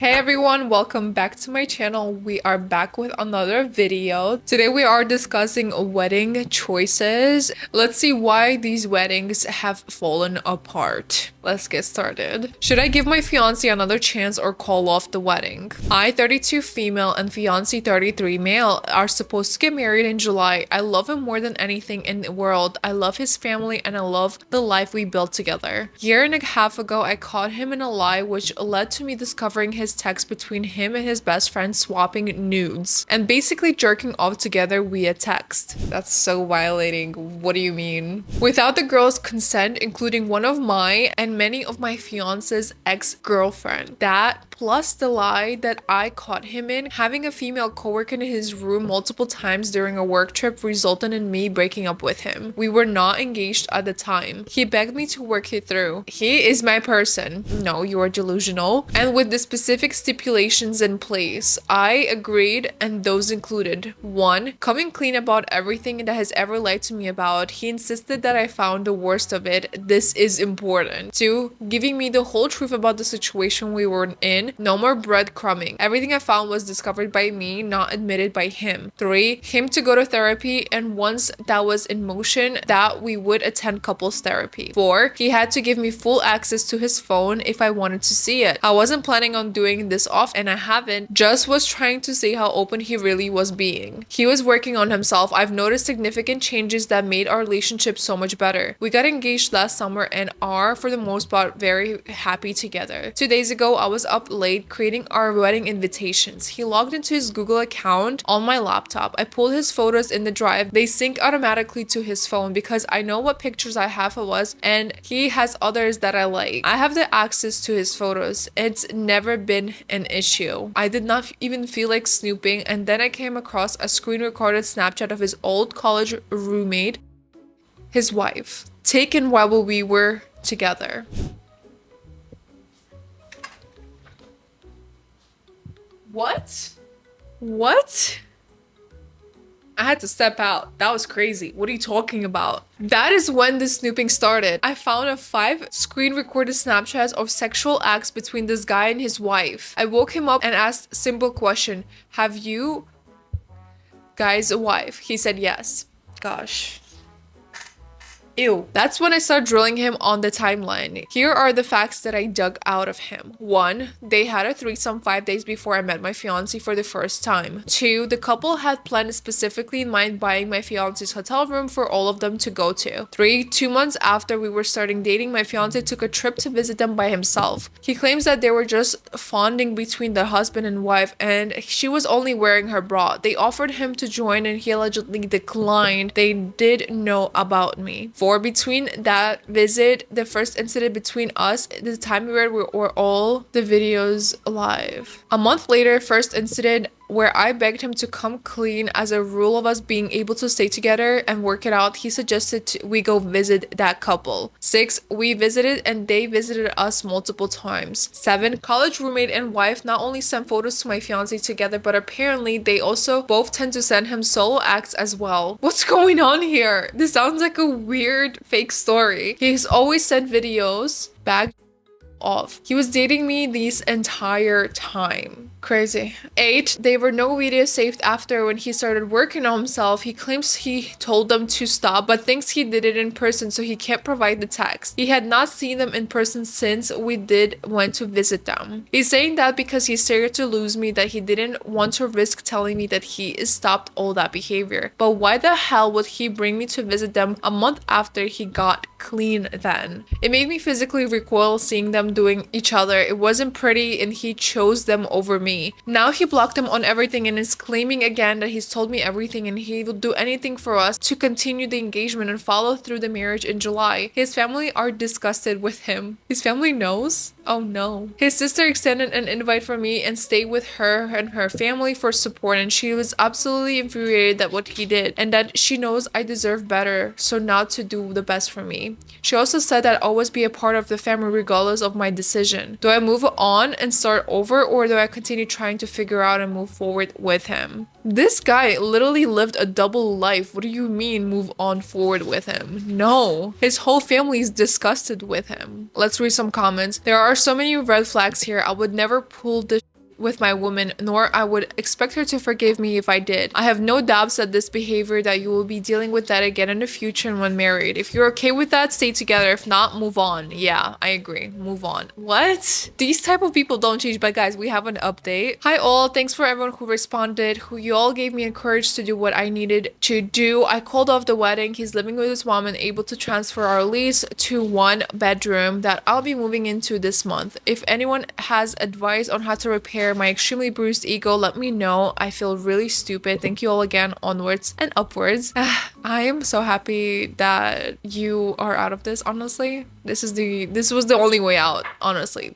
Hey everyone, welcome back to my channel. We are back with another video. Today we are discussing wedding choices. Let's see why these weddings have fallen apart. Let's get started. Should I give my fiance another chance or call off the wedding? I, 32 female and fiance 33 male, are supposed to get married in July. I love him more than anything in the world. I love his family and I love the life we built together. Year and a half ago, I caught him in a lie, which led to me discovering his text between him and his best friend swapping nudes and basically jerking off together via text. That's so violating. What do you mean? Without the girl's consent, including one of my and many of my fiance's ex-girlfriend. That plus the lie that I caught him in having a female coworker in his room multiple times during a work trip resulted in me breaking up with him. We were not engaged at the time. He begged me to work it through. He is my person. No, you are delusional. And with the specific stipulations in place, I agreed, and those included: 1. Coming clean about everything that has ever lied to me about. He insisted that I found the worst of it. This is important. 2. Giving me the whole truth about the situation we were in. No more breadcrumbing. Everything I found was discovered by me, not admitted by him. 3. Him to go to therapy, and once that was in motion, that we would attend couples therapy. 4. He had to give me full access to his phone if I wanted to see it. I wasn't planning on doing this off, and I haven't. Just was trying to see how open he really was being. He was working on himself. I've noticed significant changes that made our relationship so much better. We got engaged last summer and are, for the most part, very happy together. 2 days ago, I was up late creating our wedding invitations. He logged into his Google account on my laptop. I pulled his photos in the drive. They sync automatically to his phone because I know what pictures I have of us and he has others that I like. I have the access to his photos. It's never been an issue. I did not even feel like snooping, and then I came across a screen recorded Snapchat of his old college roommate, his wife, taken while we were together. What? What? I had to step out. That was crazy. What are you talking about? That is when the snooping started. I found 5 screen recorded Snapchats of sexual acts between this guy and his wife. I woke him up and asked simple question: have you guys a wife? He said yes. Gosh. Ew. That's when I started drilling him on the timeline. Here are the facts that I dug out of him. 1. They had a threesome 5 days before I met my fiance for the first time. 2. The couple had planned specifically in mind buying my fiance's hotel room for all of them to go to. 3. 2 months after we were starting dating, my fiance took a trip to visit them by himself. He claims that they were just fondling between the husband and wife and she was only wearing her bra. They offered him to join and he allegedly declined. They did know about me. 4. Between that visit, the first incident between us, the time period were all the videos live. A month later, first incident where I begged him to come clean as a rule of us being able to stay together and work it out. He suggested we go visit that couple. 6. We visited and they visited us multiple times. 7. College roommate and wife not only sent photos to my fiance together, but apparently they also both tend to send him solo acts as well. What's going on here? This sounds like a weird fake story. He's always sent videos back off. He was dating me this entire time. Crazy. 8. There were no videos saved after when he started working on himself. He claims he told them to stop, but thinks he did it in person, so he can't provide the text. He had not seen them in person since we went to visit them. He's saying that because he's scared to lose me, that he didn't want to risk telling me that he stopped all that behavior. But why the hell would he bring me to visit them a month after he got clean then? It made me physically recoil seeing them doing each other. It wasn't pretty and he chose them over me. Now he blocked him on everything and is claiming again that he's told me everything and he will do anything for us to continue the engagement and follow through the marriage in July. His family are disgusted with him. His family knows? Oh no. His sister extended an invite for me and stayed with her and her family for support, and she was absolutely infuriated at what he did and that she knows I deserve better, so not to do the best for me. She also said that I'll always be a part of the family regardless of my decision. Do I move on and start over, or do I continue trying to figure out and move forward with him? This guy literally lived a double life. What do you mean move on forward with him? No. His whole family is disgusted with him. Let's read some comments. There are so many red flags here. I would never pull this with my woman, nor I would expect her to forgive me if I did. I have no doubts that this behavior that you will be dealing with that again in the future and when married. If you're okay with that, stay together. If not, move on. Yeah, I agree. Move on. What? These type of people don't change. But guys, we have an update. Hi all. Thanks for everyone who responded, who you all gave me encouragement to do what I needed to do. I called off the wedding. He's living with his mom and able to transfer our lease to 1 bedroom that I'll be moving into this month. If anyone has advice on how to repair my extremely bruised ego, let me know. I feel really stupid. Thank you all again. Onwards and upwards. I am so happy that you are out of this, honestly. This was the only way out, honestly.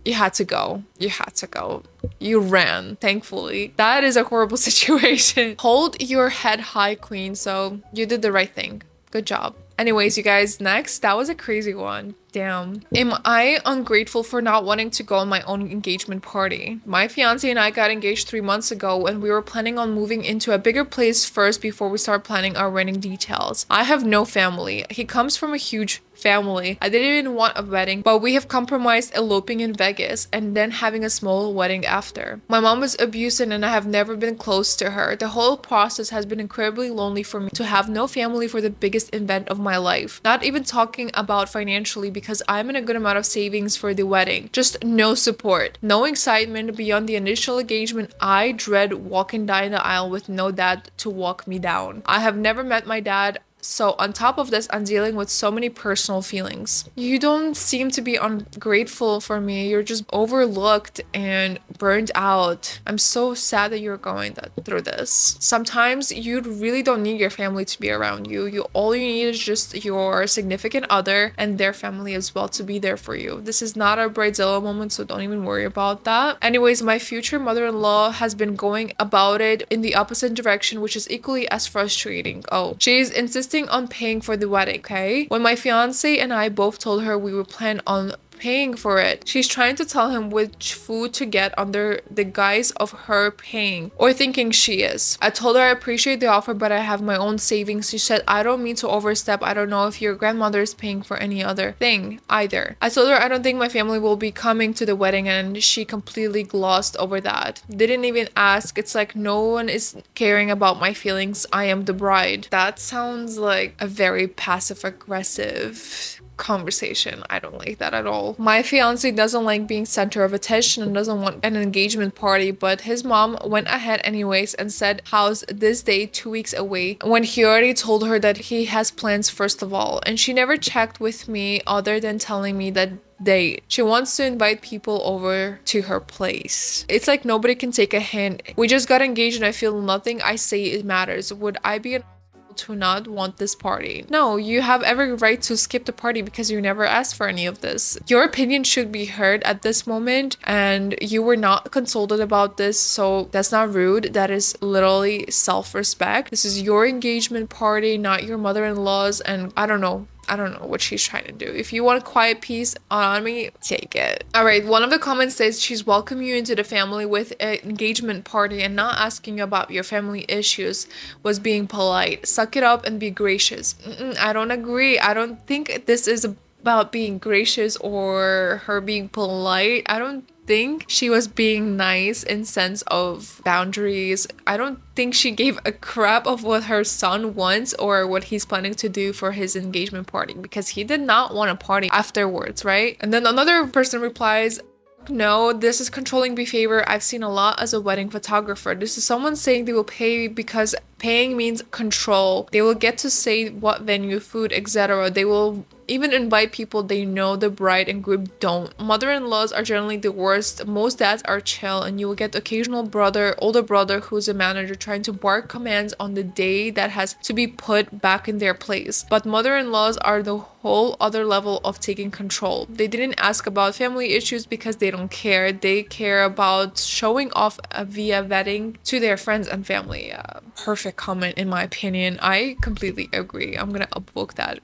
You had to go. You had to go. You ran, thankfully. That is a horrible situation. Hold your head high, queen. So you did the right thing. Good job. Anyways, you guys, next, that was a crazy one. Damn. Am I ungrateful for not wanting to go on my own engagement party? My fiance and I got engaged 3 months ago and we were planning on moving into a bigger place first before we start planning our wedding details. I have no family. He comes from a huge family. I didn't even want a wedding, but we have compromised eloping in Vegas and then having a small wedding after. My mom is abusive and I have never been close to her. The whole process has been incredibly lonely for me to have no family for the biggest event of my life. Not even talking about financially because I'm in a good amount of savings for the wedding. Just no support. No excitement beyond the initial engagement. I dread walking down the aisle with no dad to walk me down. I have never met my dad. So on top of this, I'm dealing with so many personal feelings. You don't seem to be ungrateful for me. You're just overlooked and burned out. I'm so sad that you're going through this. Sometimes you really don't need your family to be around you. All you need is just your significant other and their family as well to be there for you. This is not a bridezilla moment, so don't even worry about that. Anyways, my future mother-in-law has been going about it in the opposite direction, which is equally as frustrating. Oh, she's insisting on paying for the wedding, okay? When my fiance and I both told her we would plan on paying for it, she's trying to tell him which food to get under the guise of her paying, or thinking she is. I told her I appreciate the offer, but I have my own savings. She said, I don't mean to overstep. I don't know if your grandmother is paying for any other thing either. I told her I don't think my family will be coming to the wedding, and she completely glossed over that. Didn't even ask. It's like no one is caring about my feelings. I am the bride. That sounds like a very passive aggressive conversation. I don't like that at all. My fiance doesn't like being center of attention and doesn't want an engagement party, but his mom went ahead anyways and said, how's this day 2 weeks away, when he already told her that he has plans first of all, and she never checked with me other than telling me that date. She wants to invite people over to her place. It's like nobody can take a hint. We just got engaged and I feel nothing I say it matters. Would I be an to not want this party? No, you have every right to skip the party because you never asked for any of this. Your opinion should be heard at this moment, and you were not consulted about this, so that's not rude. That is literally self-respect. This is your engagement party, not your mother-in-law's, and I don't know what she's trying to do. If you want quiet peace on me, take it. All right, one of the comments says she's welcoming you into the family with an engagement party and not asking about your family issues was being polite. Suck it up and be gracious. I don't agree. I don't think this is about being gracious or her being polite. I don't think she was being nice in sense of boundaries. I don't think she gave a crap of what her son wants or what he's planning to do for his engagement party, because he did not want a party afterwards, right? And then another person replies, no, this is controlling behavior I've seen a lot as a wedding photographer. This is someone saying they will pay because paying means control. They will get to say what venue, food, etc. They will even invite people they know the bride and groom don't. Mother-in-laws are generally the worst. Most dads are chill, and you will get occasional older brother who's a manager trying to bark commands on the day that has to be put back in their place. But mother-in-laws are the whole other level of taking control. They didn't ask about family issues because they don't care. They care about showing off via wedding to their friends and family. Perfect comment in my opinion. I completely agree. I'm gonna upvote that.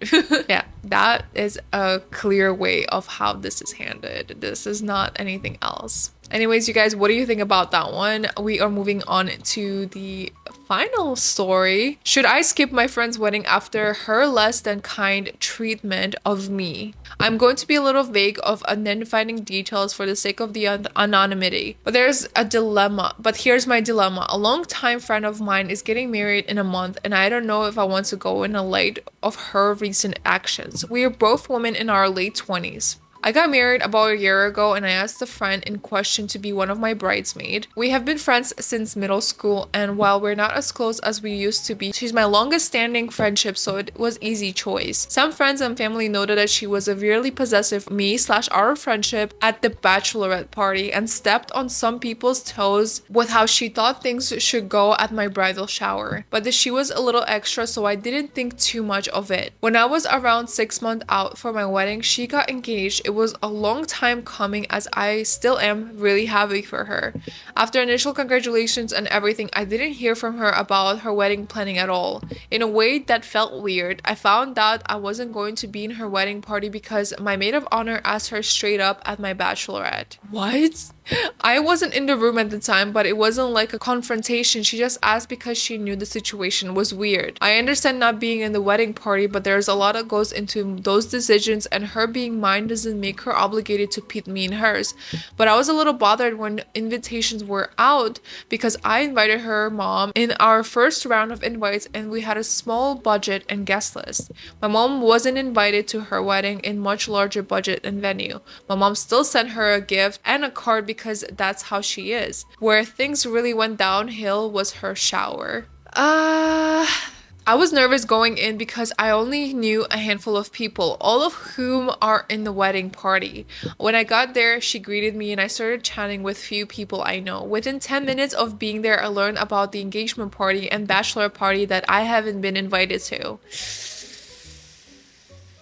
Yeah, that is a clear way of how this is handled. This is not anything else. Anyways, you guys, what do you think about that one? We are moving on to the Final story. Should I skip my friend's wedding after her less than kind treatment of me? I'm going to be a little vague of identifying details for the sake of the anonymity. But there's a dilemma. But here's my dilemma. A long-time friend of mine is getting married in a month, and I don't know if I want to go in the light of her recent actions. We are both women in our late 20s. I got married about a year ago, and I asked the friend in question to be one of my bridesmaids. We have been friends since middle school, and while we're not as close as we used to be, she's my longest standing friendship, so it was easy choice. Some friends and family noted that she was severely possessive of me/our friendship at the bachelorette party and stepped on some people's toes with how she thought things should go at my bridal shower. But she was a little extra, so I didn't think too much of it. When I was around 6 months out for my wedding, she got engaged. It was a long time coming, as I still am really happy for her. After initial congratulations and everything, I didn't hear from her about her wedding planning at all. In a way that felt weird. I found out I wasn't going to be in her wedding party because my maid of honor asked her straight up at my bachelorette. What? I wasn't in the room at the time, but it wasn't like a confrontation. She just asked because she knew the situation was weird. I understand not being in the wedding party, but there's a lot that goes into those decisions, and her being mine doesn't make her obligated to pit me in hers. But I was a little bothered when invitations were out because I invited her mom in our first round of invites, and we had a small budget and guest list. My mom wasn't invited to her wedding in much larger budget and venue. My mom still sent her a gift and a card because that's how she is. Where things really went downhill was her shower. I was nervous going in because I only knew a handful of people, all of whom are in the wedding party. When I got there, she greeted me and I started chatting with few people I know. Within 10 minutes of being there, I learned about the engagement party and bachelor party that I haven't been invited to.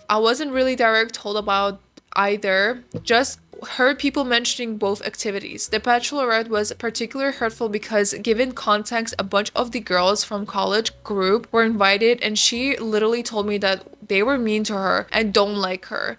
I wasn't really direct told about either, just heard people mentioning both activities. The bachelorette was particularly hurtful because, given context, a bunch of the girls from college group were invited, and she literally told me that they were mean to her and don't like her.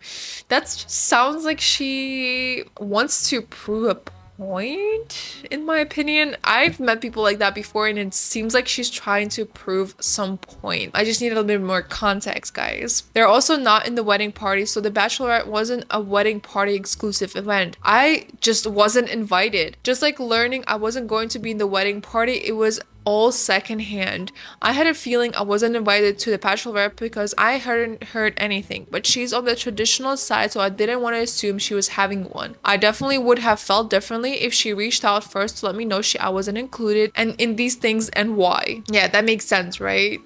That sounds like she wants to prove a point, in my opinion. I've met people like that before, and it seems like she's trying to prove some point. I just need a little bit more context, guys. They're also not in the wedding party, so the bachelorette wasn't a wedding party exclusive event. I just wasn't invited. Just like learning I wasn't going to be in the wedding party, it was all secondhand. I had a feeling I wasn't invited to the bachelorette because I hadn't heard anything, but she's on the traditional side, so I didn't want to assume she was having one. I definitely would have felt differently if she reached out first to let me know I wasn't included and in these things and why. Yeah, that makes sense, right?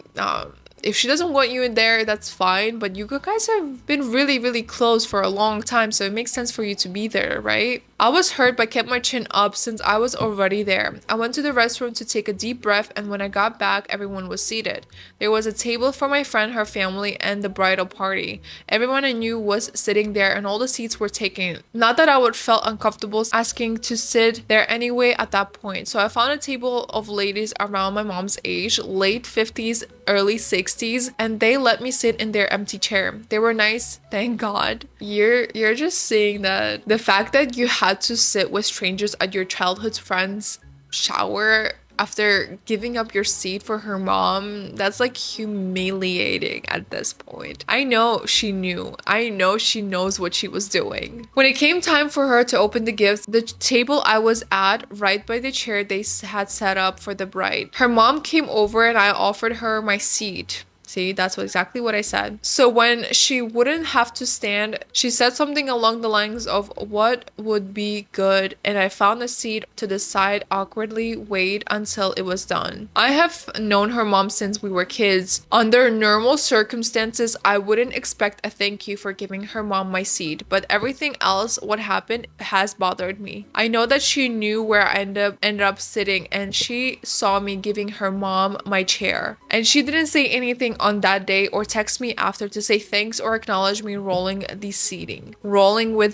If she doesn't want you in there, that's fine, but you guys have been really, really close for a long time, so it makes sense for you to be there, right? I was hurt but kept my chin up since I was already there. I went to the restroom to take a deep breath, and when I got back, everyone was seated. There was a table for my friend, her family, and the bridal party. Everyone I knew was sitting there, and all the seats were taken. Not that I would felt uncomfortable asking to sit there anyway at that point, so I found a table of ladies around my mom's age, late 50s, early 60s, and they let me sit in their empty chair. They were nice, thank God. You're just saying that the fact that you had to sit with strangers at your childhood friend's shower after giving up your seat for her mom, that's like humiliating at this point. I know she knew. I know she knows what she was doing. When it came time for her to open the gifts, the table I was at, right by the chair they had set up for the bride, her mom came over and I offered her my seat. See, that's exactly what I said. So when she wouldn't have to stand, she said something along the lines of what would be good, and I found a seat to the side, awkwardly wait until it was done. I have known her mom since we were kids. Under normal circumstances, I wouldn't expect a thank you for giving her mom my seat, but everything else what happened has bothered me. I know that she knew where I ended up sitting, and she saw me giving her mom my chair, and she didn't say anything on that day or text me after to say thanks or acknowledge me rolling with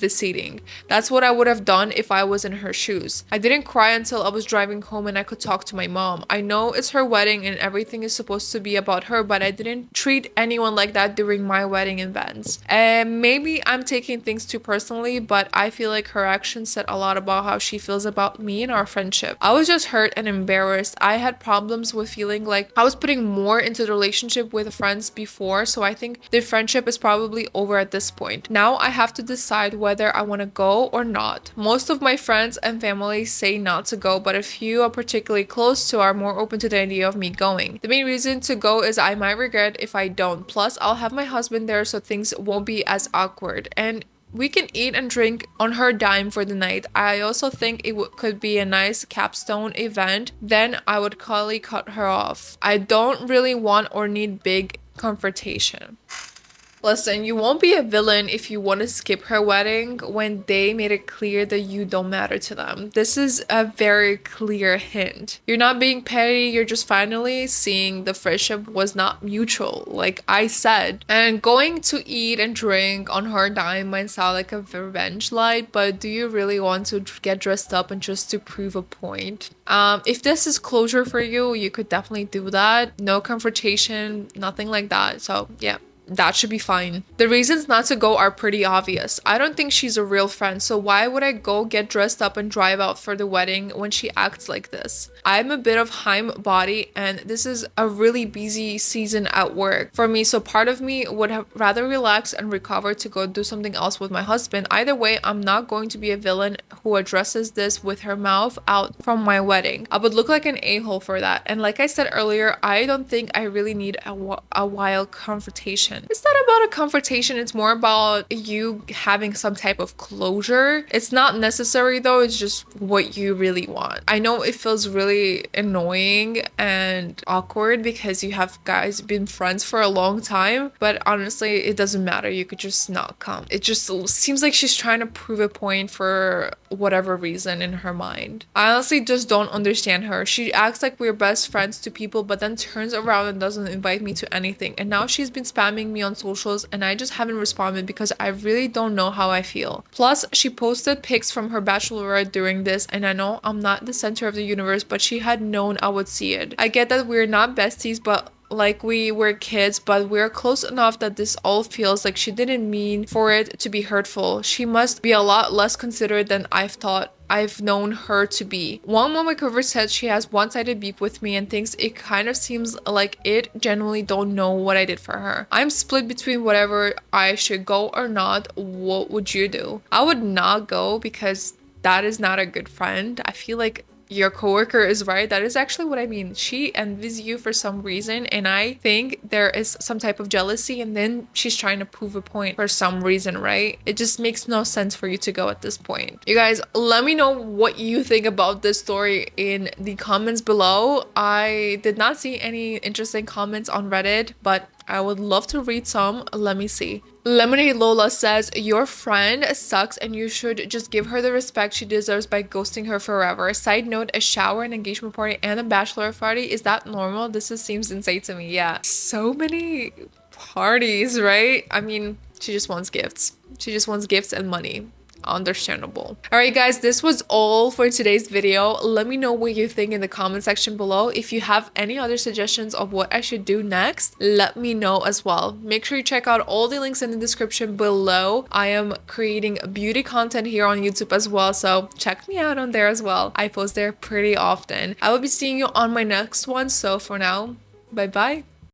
the seating. That's what I would have done if I was in her shoes. I didn't cry until I was driving home and I could talk to my mom. I know it's her wedding and everything is supposed to be about her, but I didn't treat anyone like that during my wedding events. And maybe I'm taking things too personally, but I feel like her actions said a lot about how she feels about me and our friendship. I was just hurt and embarrassed. I had problems with feeling like I was putting more into the relationship with friends before, so I think the friendship is probably over at this point. Now I have to decide whether I want to go or not. Most of my friends and family say not to go, but a few I'm particularly close to are more open to the idea of me going. The main reason to go is I might regret if I don't. Plus, I'll have my husband there, so things won't be as awkward. And we can eat and drink on her dime for the night. I also think it could be a nice capstone event. Then I would calmly cut her off. I don't really want or need big confrontation. Listen, you won't be a villain if you want to skip her wedding when they made it clear that you don't matter to them. This is a very clear hint. You're not being petty, you're just finally seeing the friendship was not mutual, like I said. And going to eat and drink on her dime might sound like a revenge light, but do you really want to get dressed up and just to prove a point? If this is closure for you, you could definitely do that. No confrontation, nothing like that. So yeah. That should be fine. The reasons not to go are pretty obvious. I don't think she's a real friend, so why would I go get dressed up and drive out for the wedding when she acts like this? I'm a bit of Heim body and this is a really busy season at work for me, so part of me would have rather relax and recover to go do something else with my husband. Either way, I'm not going to be a villain who addresses this with her mouth out from my wedding. I would look like an a-hole for that. And like I said earlier, I don't think I really need a wild confrontation. It's not about a confrontation, it's more about you having some type of closure. It's not necessary though, it's just what you really want. I know it feels really annoying and awkward because you have guys been friends for a long time, but honestly, it doesn't matter. You could just not come. It just seems like she's trying to prove a point for whatever reason in her mind. I honestly just don't understand her. She acts like we're best friends to people, but then turns around and doesn't invite me to anything. And now she's been spamming me on socials and I just haven't responded because I really don't know how I feel. Plus, she posted pics from her bachelorette during this, and I know I'm not the center of the universe, but she had known I would see it. I get that we're not besties, but like we were kids, but we're close enough that this all feels like she didn't mean for it to be hurtful. She must be a lot less considerate than I've known her to be. One moment cover said she has one-sided beef with me and thinks it kind of seems like it genuinely don't know what I did for her. I'm split between whatever I should go or not. What would you do? I would not go because that is not a good friend. I feel like your coworker is right. That is actually what I mean. She envies you for some reason, and I think there is some type of jealousy, and then she's trying to prove a point for some reason, right? It just makes no sense for you to go at this point. You guys, let me know what you think about this story in the comments below. I did not see any interesting comments on Reddit, but I would love to read some. Let me see. Lemonade Lola says, your friend sucks and you should just give her the respect she deserves by ghosting her forever. Side note, a shower, an engagement party, and a bachelor party, is that normal? This just seems insane to me. Yeah, so many parties, right? I mean, she just wants gifts. She just wants gifts and money. Understandable. All right, guys, this was all for today's video. Let me know what you think in the comment section below. If you have any other suggestions of what I should do next, let me know as well. Make sure you check out all the links in the description below. I am creating beauty content here on YouTube as well, so check me out on there as well. I post there pretty often. I will be seeing you on my next one, so for now, bye bye.